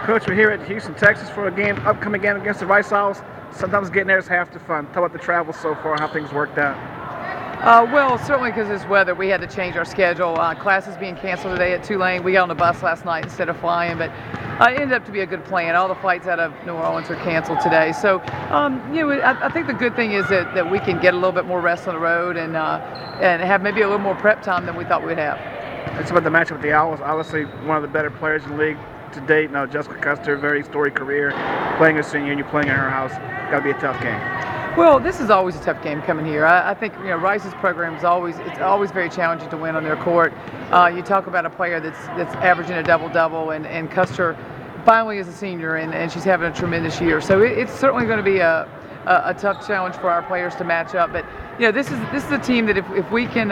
Coach, we're here at Houston, Texas for a game, upcoming game against the Rice Owls. Sometimes getting there is half the fun. Tell about the travel so far, how things worked out. Well, certainly because of this weather, we had to change our schedule. Classes being canceled today at Tulane. We got on the bus last night instead of flying, but it ended up to be a good plan. All the flights out of New Orleans are canceled today. So, I think the good thing is that we can get a little bit more rest on the road and have maybe a little more prep time than we thought we'd have. It's about the matchup with the Owls. Obviously, one of the better players in the league to date. Now, Jessica Custer, very storied career, playing a senior, and you're playing in her house. Got to be a tough game. Well, this is always a tough game coming here. I think Rice's program is always very challenging to win on their court. You talk about a player that's averaging a double-double, and Custer finally is a senior, and she's having a tremendous year. So it's certainly going to be a tough challenge for our players to match up. But this is a team that if we can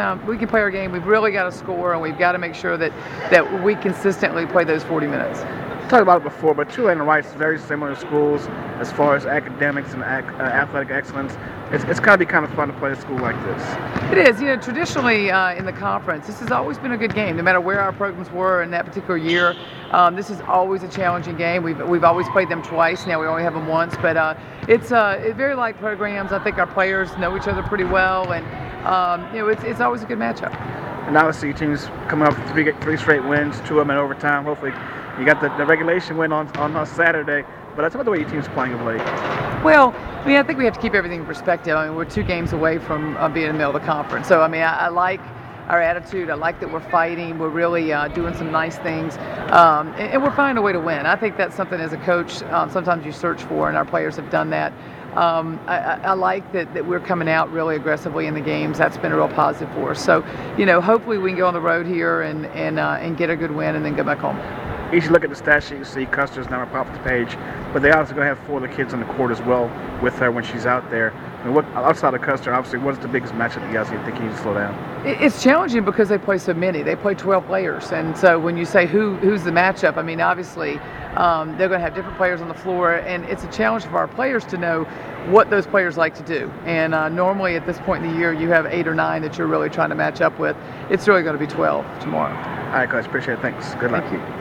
play our game, we've really got to score, and we've got to make sure that we consistently play those 40 minutes. Talked about it before, but Tulane and Rice, very similar schools as far as academics and athletic excellence. It's got to be kind of fun to play a school like this. It is. Traditionally in the conference, this has always been a good game, no matter where our programs were in that particular year. This is always a challenging game. We've always played them twice. Now we only have them once, but it's very like programs. I think our players know each other pretty well, and it's always a good matchup. And obviously, your team's coming up with three straight wins, two of them in overtime. Hopefully, you got the regulation win on Saturday. But that's about the way your team's playing of late. Well, I think we have to keep everything in perspective. We're 2 games away from being in the middle of the conference. So, I like our attitude. I like that we're fighting. We're really doing some nice things. And we're finding a way to win. I think that's something as a coach sometimes you search for, and our players have done that. I like that we're coming out really aggressively in the games. That's been a real positive for us. So, hopefully we can go on the road here and get a good win and then go back home. You should look at the stat sheet and see Custer's number pop up the page, but they obviously going to have 4 of the kids on the court as well with her when she's out there. What outside of Custer, obviously, what's the biggest matchup you guys think you need to slow down? It's challenging because they play so many. They play 12 players, and so when you say who's the matchup, obviously they're going to have different players on the floor, and it's a challenge for our players to know what those players like to do. And normally at this point in the year, you have 8 or 9 that you're really trying to match up with. It's really going to be 12 tomorrow. All right, guys, appreciate it. Thanks. Good luck. Thank you.